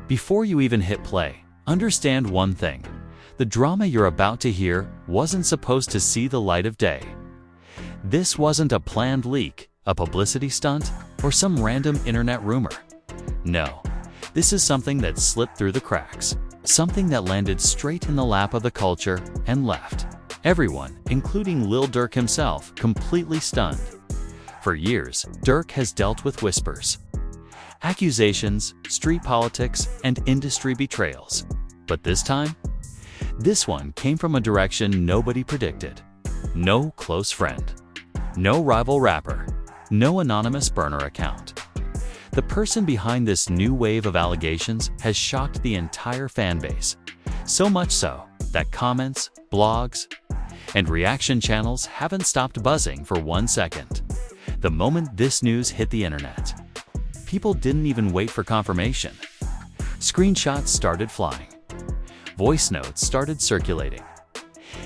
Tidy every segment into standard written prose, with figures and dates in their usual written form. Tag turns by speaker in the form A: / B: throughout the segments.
A: Before you even hit play, understand one thing. The drama you're about to hear wasn't supposed to see the light of day. This wasn't a planned leak, a publicity stunt, or some random internet rumor. No, this is something that slipped through the cracks, something that landed straight in the lap of the culture and left everyone, including Lil Durk himself, completely stunned. For years, Durk has dealt with whispers, accusations, street politics, and industry betrayals. But this time, this one came from a direction nobody predicted. No close friend, no rival rapper, no anonymous burner account. The person behind this new wave of allegations has shocked the entire fan base, so much so that comments, blogs, and reaction channels haven't stopped buzzing for 1 second. The moment this news hit the internet, people didn't even wait for confirmation. Screenshots started flying. Voice notes started circulating.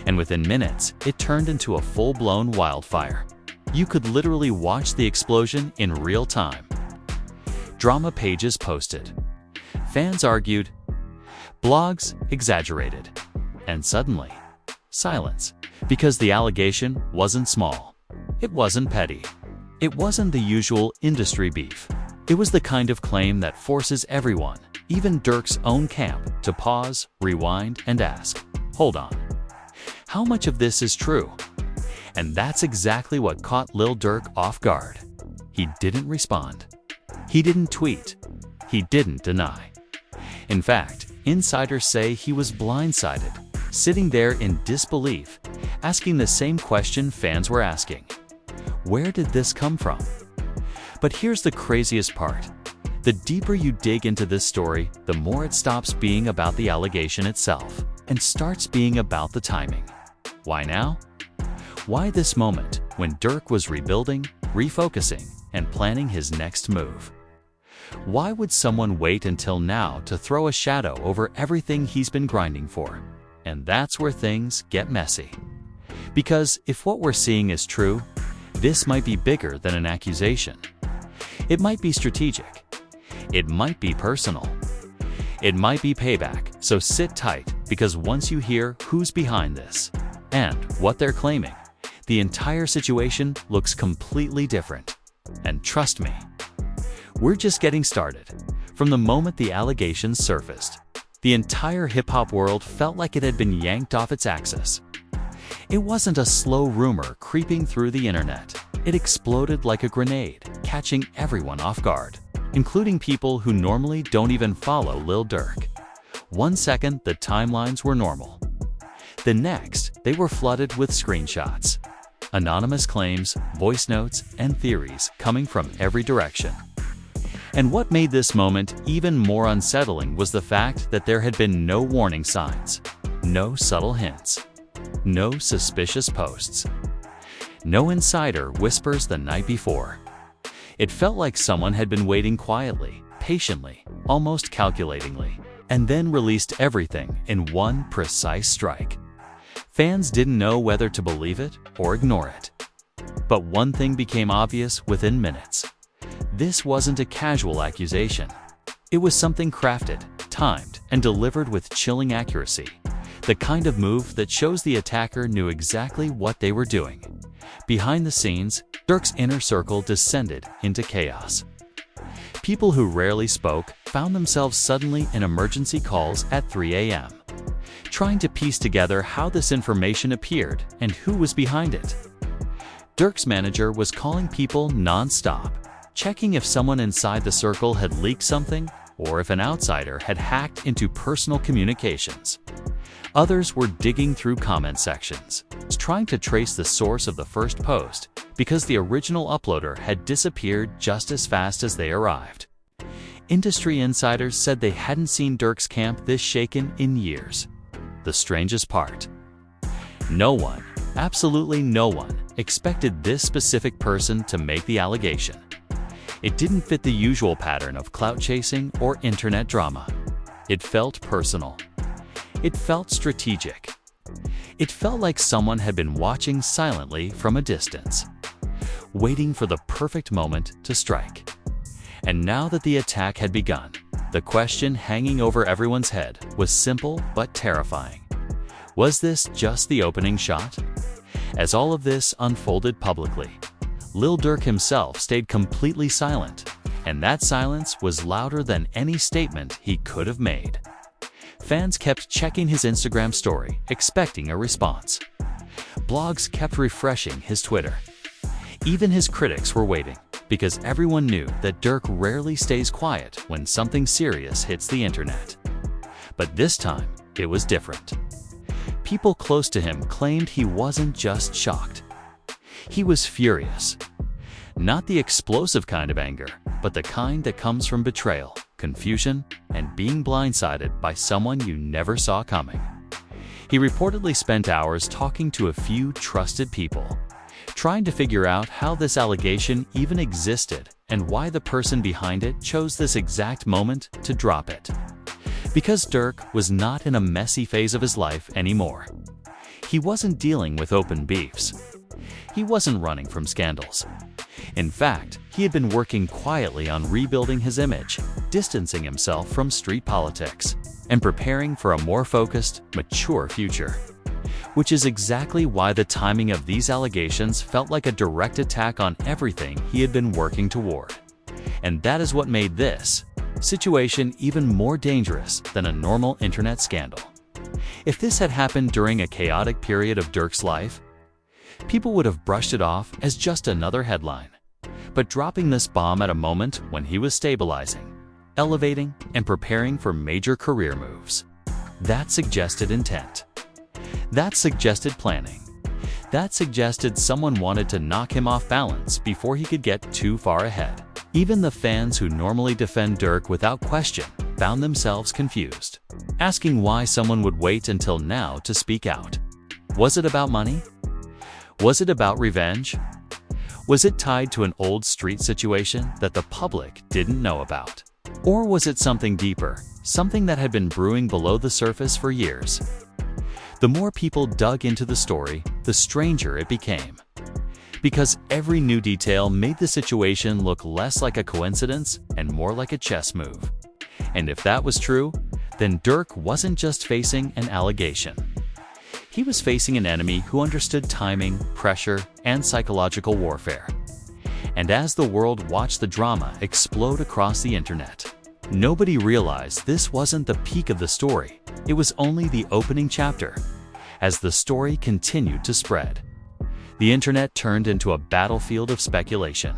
A: And within minutes, it turned into a full-blown wildfire. You could literally watch the explosion in real time. Drama pages posted. Fans argued. Blogs exaggerated. And suddenly, silence. Because the allegation wasn't small. It wasn't petty. It wasn't the usual industry beef. It was the kind of claim that forces everyone, even Durk's own camp, to pause, rewind, and ask, hold on. How much of this is true? And that's exactly what caught Lil Durk off guard. He didn't respond. He didn't tweet. He didn't deny. In fact, insiders say he was blindsided, sitting there in disbelief, asking the same question fans were asking. Where did this come from? But here's the craziest part. The deeper you dig into this story, the more it stops being about the allegation itself and starts being about the timing. Why now? Why this moment when Durk was rebuilding, refocusing, and planning his next move? Why would someone wait until now to throw a shadow over everything he's been grinding for? And that's where things get messy. Because if what we're seeing is true, this might be bigger than an accusation. It might be strategic. It might be personal. It might be payback, so sit tight, because once you hear who's behind this and what they're claiming, the entire situation looks completely different. And trust me, we're just getting started. From the moment the allegations surfaced, the entire hip-hop world felt like it had been yanked off its axis. It wasn't a slow rumor creeping through the internet. It exploded like a grenade, catching everyone off guard, including people who normally don't even follow Lil Durk. 1 second, the timelines were normal. The next, they were flooded with screenshots, anonymous claims, voice notes, and theories coming from every direction. And what made this moment even more unsettling was the fact that there had been no warning signs, no subtle hints, no suspicious posts, no insider whispers the night before. It felt like someone had been waiting quietly, patiently, almost calculatingly, and then released everything in one precise strike. Fans didn't know whether to believe it or ignore it. But one thing became obvious within minutes. This wasn't a casual accusation. It was something crafted, timed, and delivered with chilling accuracy. The kind of move that shows the attacker knew exactly what they were doing. Behind the scenes, Durk's inner circle descended into chaos. People who rarely spoke found themselves suddenly in emergency calls at 3 a.m., trying to piece together how this information appeared and who was behind it. Durk's manager was calling people non-stop, checking if someone inside the circle had leaked something or if an outsider had hacked into personal communications. Others were digging through comment sections, trying to trace the source of the first post because the original uploader had disappeared just as fast as they arrived. Industry insiders said they hadn't seen Durk's camp this shaken in years. The strangest part: no one, absolutely no one, expected this specific person to make the allegation. It didn't fit the usual pattern of clout chasing or internet drama. It felt personal. It felt strategic. It felt like someone had been watching silently from a distance, waiting for the perfect moment to strike. And now that the attack had begun, The question hanging over everyone's head was simple but terrifying. Was this just the opening shot? As all of this unfolded publicly, Lil Durk himself stayed completely silent, and that silence was louder than any statement he could have made. Fans kept checking his Instagram story, expecting a response. Blogs kept refreshing his Twitter. Even his critics were waiting, because everyone knew that Durk rarely stays quiet when something serious hits the internet. But this time, it was different. People close to him claimed he wasn't just shocked. He was furious. Not the explosive kind of anger, but the kind that comes from betrayal, confusion, and being blindsided by someone you never saw coming. He reportedly spent hours talking to a few trusted people, trying to figure out how this allegation even existed and why the person behind it chose this exact moment to drop it. Because Durk was not in a messy phase of his life anymore. He wasn't dealing with open beefs. He wasn't running from scandals. In fact, he had been working quietly on rebuilding his image, distancing himself from street politics, and preparing for a more focused, mature future. Which is exactly why the timing of these allegations felt like a direct attack on everything he had been working toward. And that is what made this situation even more dangerous than a normal internet scandal. If this had happened during a chaotic period of Durk's life, people would have brushed it off as just another headline. But dropping this bomb at a moment when he was stabilizing, elevating, and preparing for major career moves, that suggested intent. That suggested planning. That suggested someone wanted to knock him off balance before he could get too far ahead. Even the fans who normally defend Durk without question found themselves confused, asking why someone would wait until now to speak out. Was it about money? Was it about revenge? Was it tied to an old street situation that the public didn't know about? Or was it something deeper, something that had been brewing below the surface for years? The more people dug into the story, the stranger it became. Because every new detail made the situation look less like a coincidence and more like a chess move. And if that was true, then Durk wasn't just facing an allegation. He was facing an enemy who understood timing, pressure, and psychological warfare. And as the world watched the drama explode across the internet, nobody realized this wasn't the peak of the story. It was only the opening chapter. As the story continued to spread, the internet turned into a battlefield of speculation.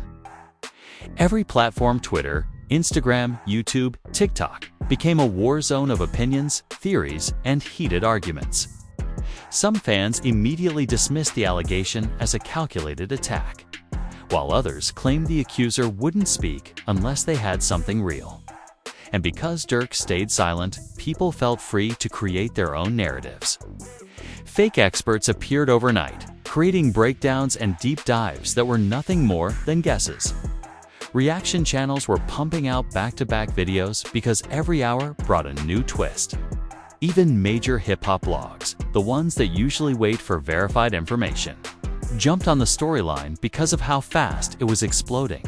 A: Every platform, Twitter, Instagram, YouTube, TikTok, became a war zone of opinions, theories, and heated arguments. Some fans immediately dismissed the allegation as a calculated attack, while others claimed the accuser wouldn't speak unless they had something real. And because Durk stayed silent, people felt free to create their own narratives. Fake experts appeared overnight, creating breakdowns and deep dives that were nothing more than guesses. Reaction channels were pumping out back-to-back videos because every hour brought a new twist. Even major hip-hop blogs, the ones that usually wait for verified information, jumped on the storyline because of how fast it was exploding.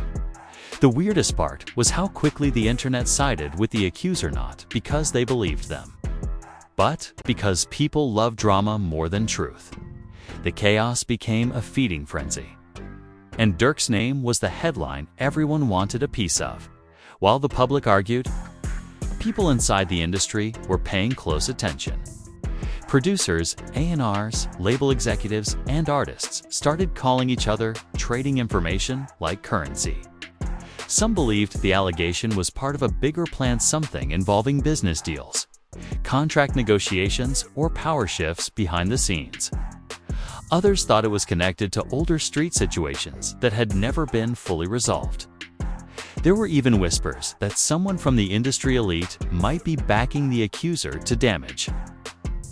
A: The weirdest part was how quickly the internet sided with the accuser, not because they believed them, but because people love drama more than truth. The chaos became a feeding frenzy. And Durk's name was the headline everyone wanted a piece of. While the public argued, people inside the industry were paying close attention. Producers, A&Rs, label executives, and artists started calling each other, trading information like currency. Some believed the allegation was part of a bigger plan, something involving business deals, contract negotiations, or power shifts behind the scenes. Others thought it was connected to older street situations that had never been fully resolved. There were even whispers that someone from the industry elite might be backing the accuser to damage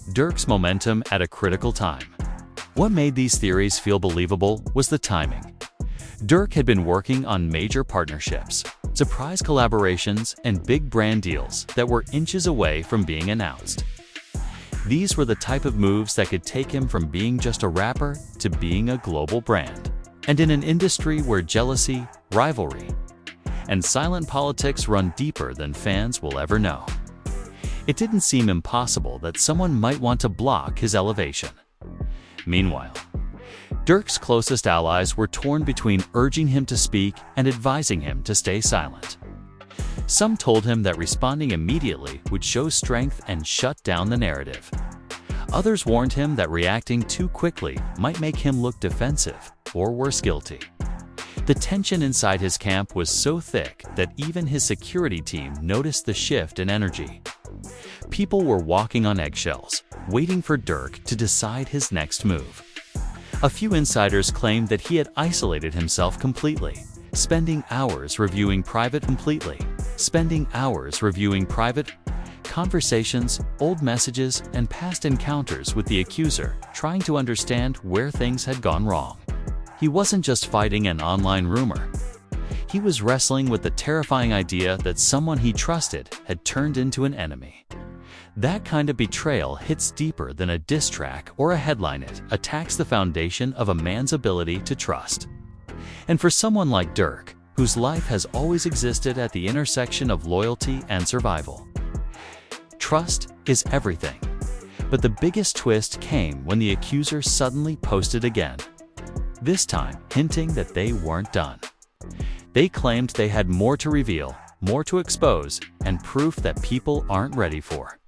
A: Durk's momentum at a critical time. What made these theories feel believable was the timing. Durk had been working on major partnerships, surprise collaborations, and big brand deals that were inches away from being announced. These were the type of moves that could take him from being just a rapper to being a global brand. And in an industry where jealousy, rivalry, and silent politics run deeper than fans will ever know. It didn't seem impossible that someone might want to block his elevation. Meanwhile, Durk's closest allies were torn between urging him to speak and advising him to stay silent. Some told him that responding immediately would show strength and shut down the narrative. Others warned him that reacting too quickly might make him look defensive or worse, guilty. The tension inside his camp was so thick that even his security team noticed the shift in energy. People were walking on eggshells, waiting for Durk to decide his next move. A few insiders claimed that he had isolated himself completely, spending hours reviewing private conversations, old messages, and past encounters with the accuser, trying to understand where things had gone wrong. He wasn't just fighting an online rumor. He was wrestling with the terrifying idea that someone he trusted had turned into an enemy. That kind of betrayal hits deeper than a diss track or a headline. It attacks the foundation of a man's ability to trust. And for someone like Durk, whose life has always existed at the intersection of loyalty and survival, trust is everything. But the biggest twist came when the accuser suddenly posted again, this time hinting that they weren't done. They claimed they had more to reveal, more to expose, and proof that people aren't ready for.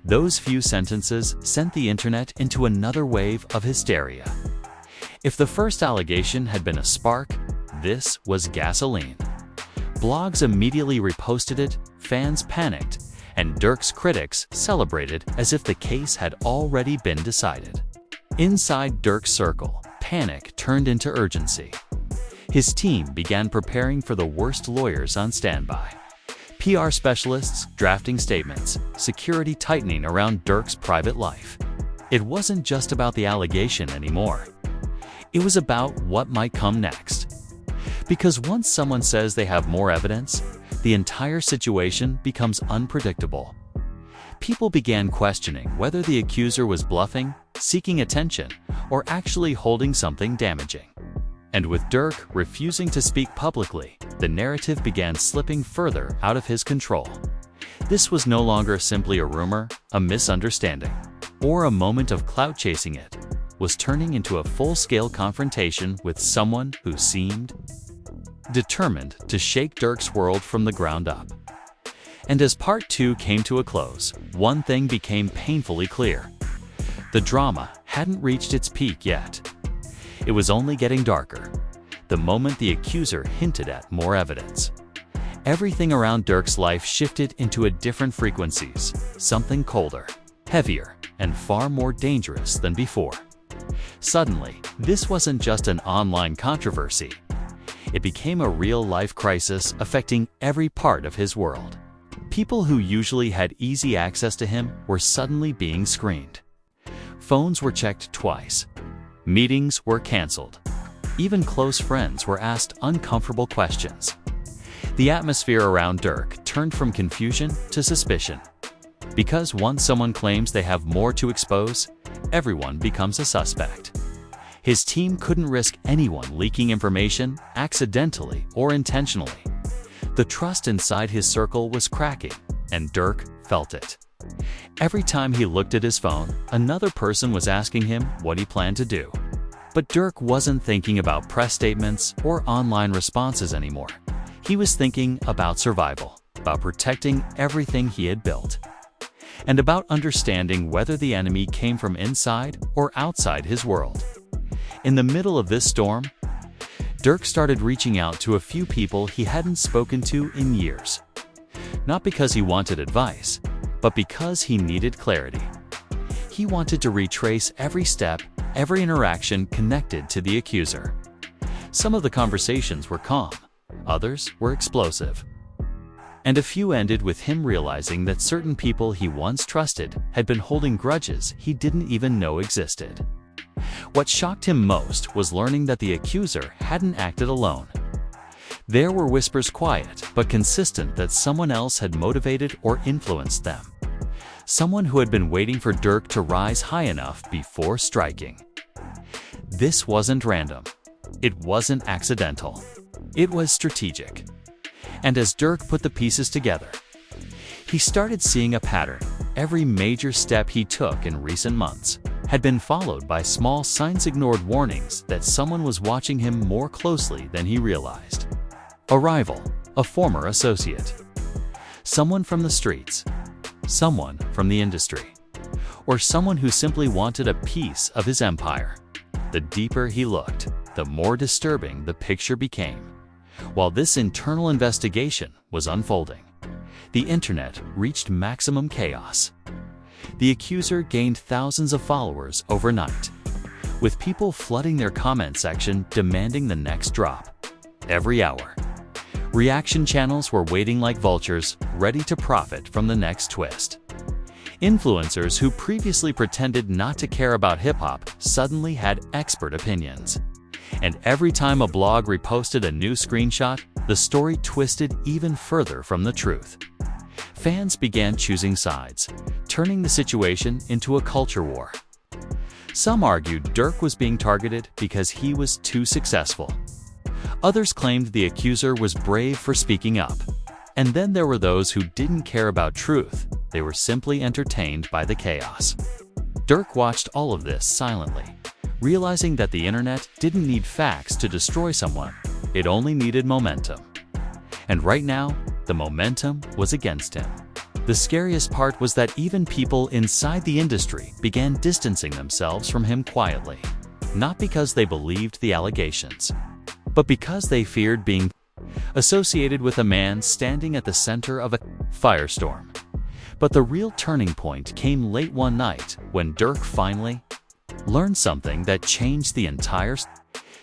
A: Those few sentences sent the internet into another wave of hysteria. If the first allegation had been a spark, this was gasoline. Blogs immediately reposted it, fans panicked, and Durk's critics celebrated as if the case had already been decided. Inside Durk's circle, panic turned into urgency. His team began preparing for the worst, lawyers on standby, PR specialists drafting statements, security tightening around Durk's private life. It wasn't just about the allegation anymore. It was about what might come next. Because once someone says they have more evidence, the entire situation becomes unpredictable. People began questioning whether the accuser was bluffing, seeking attention, or actually holding something damaging. And with Durk refusing to speak publicly, the narrative began slipping further out of his control. This was no longer simply a rumor, a misunderstanding, or a moment of clout chasing. It was turning into a full-scale confrontation with someone who seemed determined to shake Durk's world from the ground up. And as part 2 came to a close, one thing became painfully clear. The drama hadn't reached its peak yet. It was only getting darker, the moment the accuser hinted at more evidence. Everything around Durk's life shifted into a different frequencies, something colder, heavier, and far more dangerous than before. Suddenly, this wasn't just an online controversy. It became a real-life crisis affecting every part of his world. People who usually had easy access to him were suddenly being screened. Phones were checked twice. Meetings were canceled. Even close friends were asked uncomfortable questions. The atmosphere around Durk turned from confusion to suspicion. Because once someone claims they have more to expose, everyone becomes a suspect. His team couldn't risk anyone leaking information accidentally or intentionally. The trust inside his circle was cracking, and Durk felt it. Every time he looked at his phone, another person was asking him what he planned to do. But Durk wasn't thinking about press statements or online responses anymore. He was thinking about survival, about protecting everything he had built, and about understanding whether the enemy came from inside or outside his world. In the middle of this storm, Durk started reaching out to a few people he hadn't spoken to in years. Not because he wanted advice, but because he needed clarity. He wanted to retrace every step, every interaction connected to the accuser. Some of the conversations were calm, others were explosive. And a few ended with him realizing that certain people he once trusted had been holding grudges he didn't even know existed. What shocked him most was learning that the accuser hadn't acted alone. There were whispers, quiet but consistent, that someone else had motivated or influenced them. Someone who had been waiting for Durk to rise high enough before striking. This wasn't random. It wasn't accidental. It was strategic. And as Durk put the pieces together, he started seeing a pattern. Every major step he took in recent months had been followed by small signs-ignored warnings that someone was watching him more closely than he realized. A rival, a former associate, someone from the streets, someone from the industry, or someone who simply wanted a piece of his empire. The deeper he looked, the more disturbing the picture became. While this internal investigation was unfolding, the internet reached maximum chaos. The accuser gained thousands of followers overnight, with people flooding their comment section demanding the next drop. Every hour, reaction channels were waiting like vultures, ready to profit from the next twist. Influencers who previously pretended not to care about hip-hop suddenly had expert opinions. And every time a blog reposted a new screenshot, the story twisted even further from the truth. Fans began choosing sides, turning the situation into a culture war. Some argued Durk was being targeted because he was too successful. Others claimed the accuser was brave for speaking up. And then there were those who didn't care about truth. They were simply entertained by the chaos. Durk watched all of this silently, realizing that the internet didn't need facts to destroy someone. It only needed momentum. And right now, the momentum was against him. The scariest part was that even people inside the industry began distancing themselves from him quietly, not because they believed the allegations, but because they feared being associated with a man standing at the center of a firestorm. But the real turning point came late one night when Durk finally learned something that changed the entire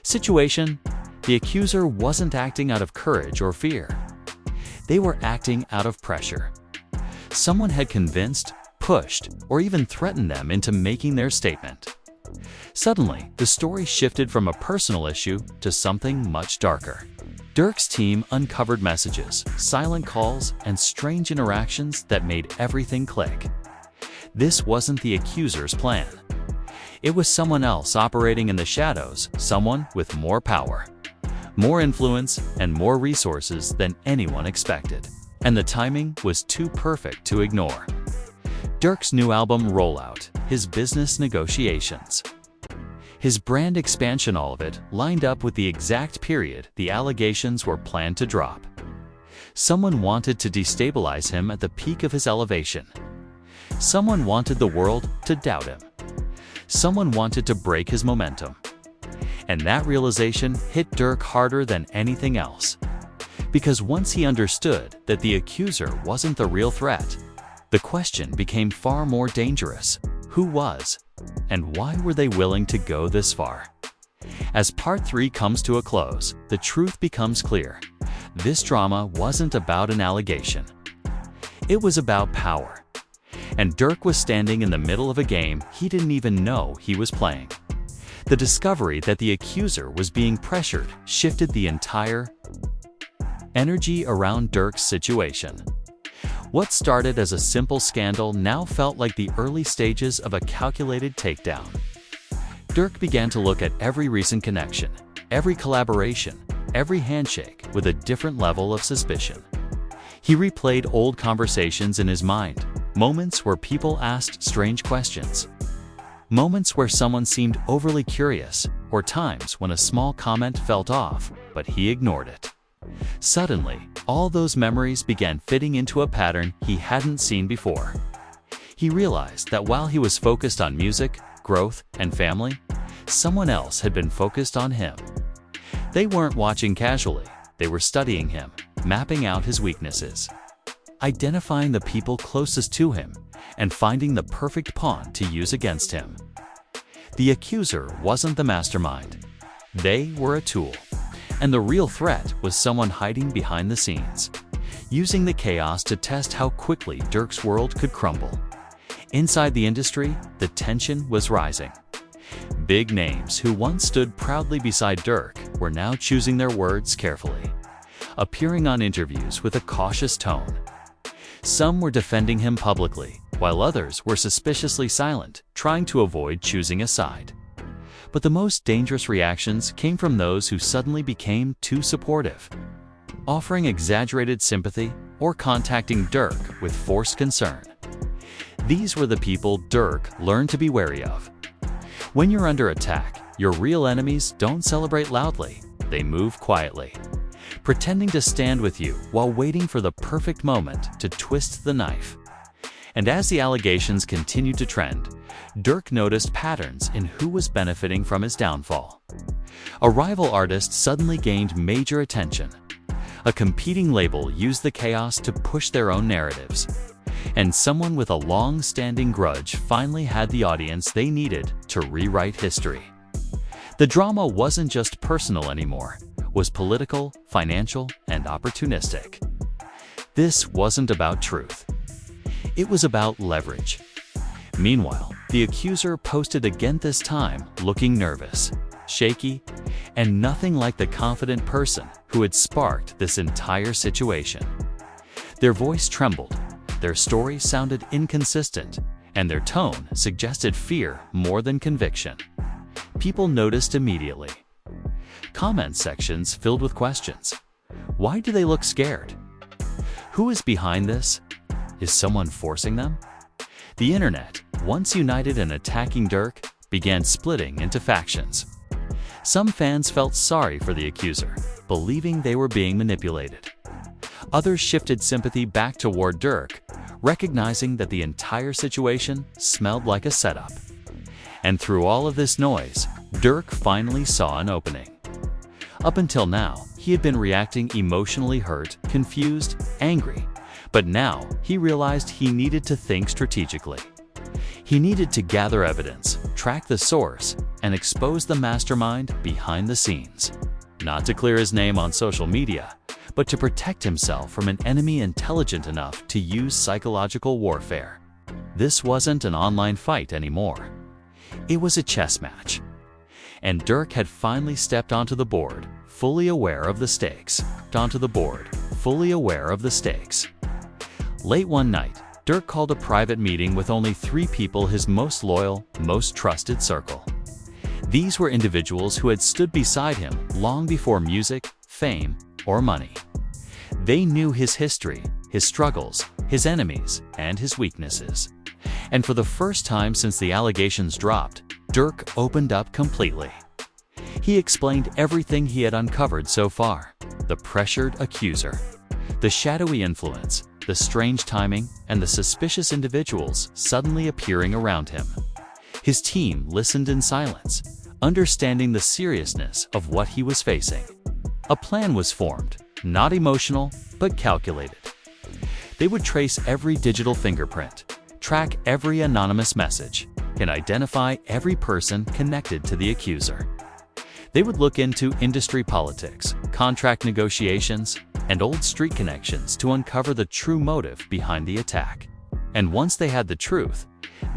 A: situation. The accuser wasn't acting out of courage or fear. They were acting out of pressure. Someone had convinced, pushed, or even threatened them into making their statement. Suddenly, the story shifted from a personal issue to something much darker. Durk's team uncovered messages, silent calls, and strange interactions that made everything click. This wasn't the accuser's plan. It was someone else operating in the shadows, someone with more power, more influence, and more resources than anyone expected. And the timing was too perfect to ignore. Durk's new album rollout, his business negotiations, his brand expansion, all of it lined up with the exact period the allegations were planned to drop. Someone wanted to destabilize him at the peak of his elevation. Someone wanted the world to doubt him. Someone wanted to break his momentum. And that realization hit Durk harder than anything else. Because once he understood that the accuser wasn't the real threat, the question became far more dangerous. Who was? And why were they willing to go this far? As part 3 comes to a close, the truth becomes clear. This drama wasn't about an allegation. It was about power. And Durk was standing in the middle of a game he didn't even know he was playing. The discovery that the accuser was being pressured shifted the entire energy around Durk's situation. What started as a simple scandal now felt like the early stages of a calculated takedown. Durk began to look at every recent connection, every collaboration, every handshake with a different level of suspicion. He replayed old conversations in his mind, moments where people asked strange questions, moments where someone seemed overly curious, or times when a small comment felt off, but he ignored it. Suddenly, all those memories began fitting into a pattern he hadn't seen before. He realized that while he was focused on music, growth, and family, someone else had been focused on him. They weren't watching casually, they were studying him, mapping out his weaknesses, identifying the people closest to him, and finding the perfect pawn to use against him. The accuser wasn't the mastermind. They were a tool. And the real threat was someone hiding behind the scenes, using the chaos to test how quickly Durk's world could crumble. Inside the industry, the tension was rising. Big names who once stood proudly beside Durk were now choosing their words carefully, appearing on interviews with a cautious tone. Some were defending him publicly, while others were suspiciously silent, trying to avoid choosing a side. But the most dangerous reactions came from those who suddenly became too supportive. offering exaggerated sympathy, or contacting Durk with forced concern. These were the people Durk learned to be wary of. When you're under attack, your real enemies don't celebrate loudly, they move quietly, pretending to stand with you while waiting for the perfect moment to twist the knife. And as the allegations continued to trend, Durk noticed patterns in who was benefiting from his downfall. A rival artist suddenly gained major attention. A competing label used the chaos to push their own narratives. And someone with a long-standing grudge finally had the audience they needed to rewrite history. The drama wasn't just personal anymore, it was political, financial, and opportunistic. This wasn't about truth. It was about leverage. Meanwhile, the accuser posted again, this time looking nervous, shaky, and nothing like the confident person who had sparked this entire situation. Their voice trembled, their story sounded inconsistent, and their tone suggested fear more than conviction. People noticed immediately. Comment sections filled with questions. Why do they look scared? Who is behind this? Is someone forcing them? The internet, once united in attacking Durk, began splitting into factions. Some fans felt sorry for the accuser, believing they were being manipulated. Others shifted sympathy back toward Durk, recognizing that the entire situation smelled like a setup. And through all of this noise, Durk finally saw an opening. Up until now, he had been reacting emotionally hurt, confused, angry. But now, he realized he needed to think strategically. He needed to gather evidence, track the source, and expose the mastermind behind the scenes. Not to clear his name on social media, but to protect himself from an enemy intelligent enough to use psychological warfare. This wasn't an online fight anymore. It was a chess match. And Durk had finally stepped onto the board, fully aware of the stakes. Late one night, Durk called a private meeting with only 3 people, his most loyal, most trusted circle. These were individuals who had stood beside him long before music, fame, or money. They knew his history, his struggles, his enemies, and his weaknesses. And for the first time since the allegations dropped, Durk opened up completely. He explained everything he had uncovered so far: the pressured accuser, the shadowy influence, the strange timing, and the suspicious individuals suddenly appearing around him. His team listened in silence, understanding the seriousness of what he was facing. A plan was formed, not emotional, but calculated. They would trace every digital fingerprint, track every anonymous message, and identify every person connected to the accuser. They would look into industry politics, contract negotiations, and old street connections to uncover the true motive behind the attack. And once they had the truth,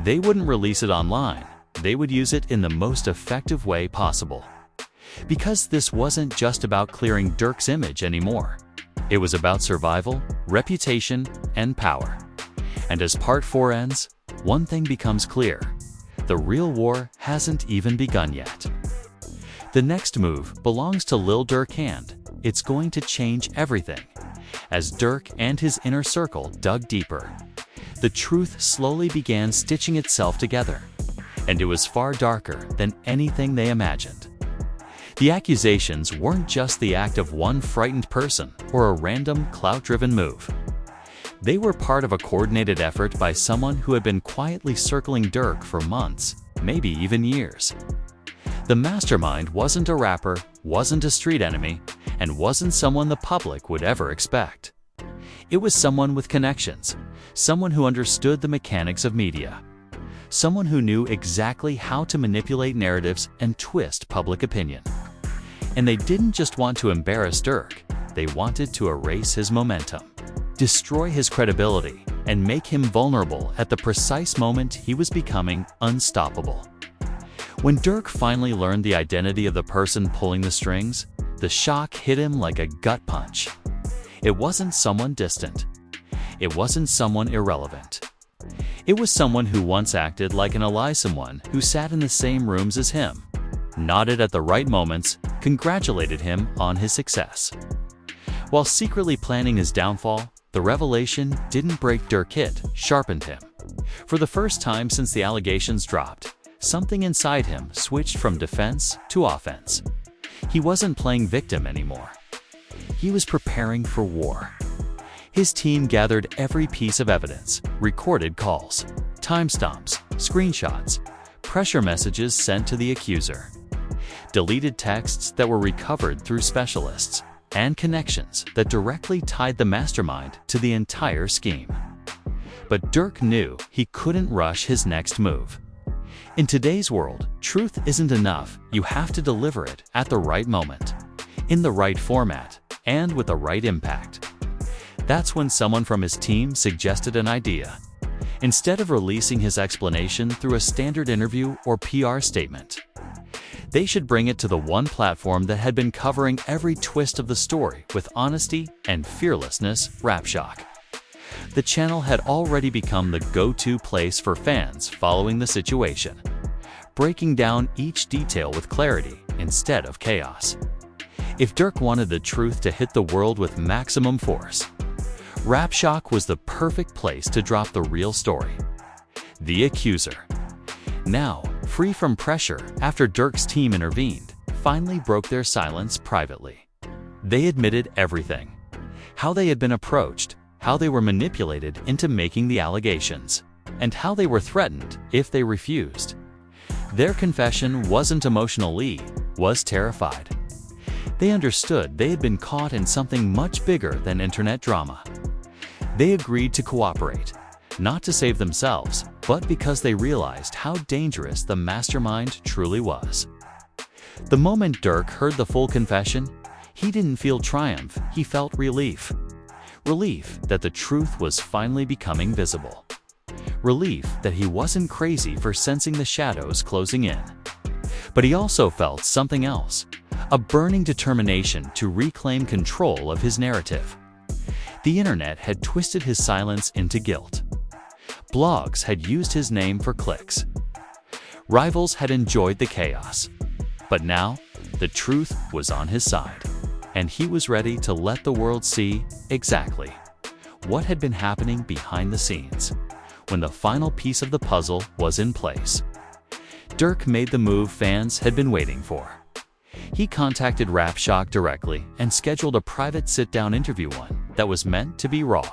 A: they wouldn't release it online. They would use it in the most effective way possible. Because this wasn't just about clearing Durk's image anymore. It was about survival, reputation, and power. And as Part 4 ends, one thing becomes clear: the real war hasn't even begun yet. The next move belongs to Lil Durk, and it's going to change everything. As Durk and his inner circle dug deeper, the truth slowly began stitching itself together, and it was far darker than anything they imagined. The accusations weren't just the act of one frightened person or a random clout-driven move. They were part of a coordinated effort by someone who had been quietly circling Durk for months, maybe even years. The mastermind wasn't a rapper, wasn't a street enemy, and wasn't someone the public would ever expect. It was someone with connections, someone who understood the mechanics of media, someone who knew exactly how to manipulate narratives and twist public opinion. And they didn't just want to embarrass Durk, they wanted to erase his momentum, destroy his credibility, and make him vulnerable at the precise moment he was becoming unstoppable. When Durk finally learned the identity of the person pulling the strings, the shock hit him like a gut punch. It wasn't someone distant. It wasn't someone irrelevant. It was someone who once acted like an ally, someone who sat in the same rooms as him, nodded at the right moments, congratulated him on his success. While secretly planning his downfall, the revelation didn't break Durk, it sharpened him. For the first time since the allegations dropped, something inside him switched from defense to offense. He wasn't playing victim anymore. He was preparing for war. His team gathered every piece of evidence, recorded calls, timestamps, screenshots, pressure messages sent to the accuser, deleted texts that were recovered through specialists, and connections that directly tied the mastermind to the entire scheme. But Durk knew he couldn't rush his next move. In today's world, truth isn't enough. You have to deliver it at the right moment, in the right format, and with the right impact. That's when someone from his team suggested an idea. Instead of releasing his explanation through a standard interview or PR statement, they should bring it to the one platform that had been covering every twist of the story with honesty and fearlessness: RapShock. The channel had already become the go-to place for fans following the situation, breaking down each detail with clarity instead of chaos. If Durk wanted the truth to hit the world with maximum force, RapShock was the perfect place to drop the real story. The accuser, now free from pressure after Durk's team intervened, finally broke their silence privately. They admitted everything: how they had been approached, how they were manipulated into making the allegations, and how they were threatened if they refused. Their confession wasn't emotional, Lee was terrified. They understood they had been caught in something much bigger than internet drama. They agreed to cooperate, not to save themselves, but because they realized how dangerous the mastermind truly was. The moment Durk heard the full confession, he didn't feel triumph, he felt relief. Relief that the truth was finally becoming visible. Relief that he wasn't crazy for sensing the shadows closing in. But he also felt something else, a burning determination to reclaim control of his narrative. The internet had twisted his silence into guilt. Blogs had used his name for clicks. Rivals had enjoyed the chaos. But now, the truth was on his side, and he was ready to let the world see exactly what had been happening behind the scenes. When the final piece of the puzzle was in place, Durk made the move fans had been waiting for. He contacted RapShock directly and scheduled a private sit-down interview, one that was meant to be raw,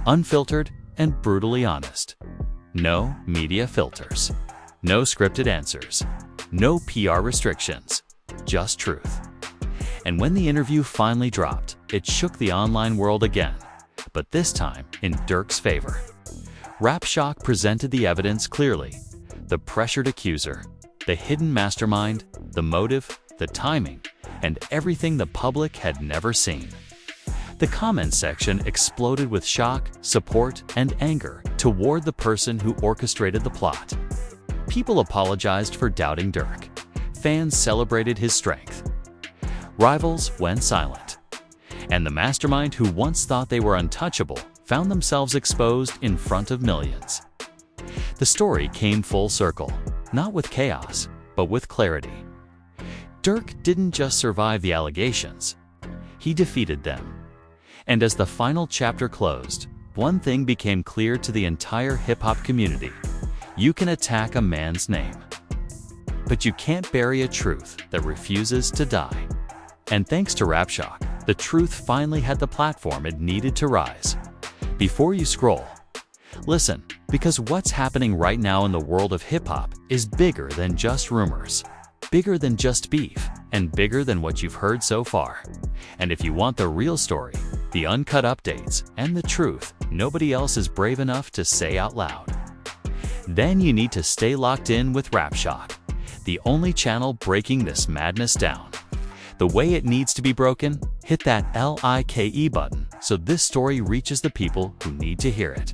A: unfiltered, and brutally honest. No media filters, no scripted answers, no PR restrictions, just truth. And when the interview finally dropped, it shook the online world again, but this time in Durk's favor. RapShock presented the evidence clearly: the pressured accuser, the hidden mastermind, the motive, the timing, and everything the public had never seen. The comments section exploded with shock, support, and anger toward the person who orchestrated the plot. People apologized for doubting Durk. Fans celebrated his strength. Rivals went silent. And the mastermind who once thought they were untouchable found themselves exposed in front of millions. The story came full circle, not with chaos, but with clarity. Durk didn't just survive the allegations, he defeated them. And as the final chapter closed, one thing became clear to the entire hip-hop community: you can attack a man's name, but you can't bury a truth that refuses to die. And thanks to RapShock, the truth finally had the platform it needed to rise. Before you scroll, listen, because what's happening right now in the world of hip-hop is bigger than just rumors, bigger than just beef, and bigger than what you've heard so far. And if you want the real story, the uncut updates, and the truth nobody else is brave enough to say out loud, then you need to stay locked in with RapShock, the only channel breaking this madness down the way it needs to be broken. Hit that like button so this story reaches the people who need to hear it.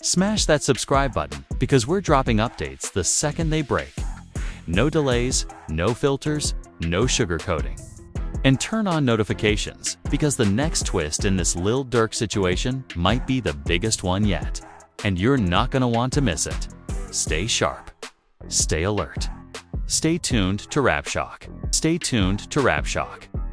A: Smash that subscribe button because we're dropping updates the second they break. No delays, no filters, no sugarcoating. And turn on notifications because the next twist in this Lil Durk situation might be the biggest one yet. And you're not gonna want to miss it. Stay sharp. Stay alert. Stay tuned to RapShock. Stay tuned to RapShock.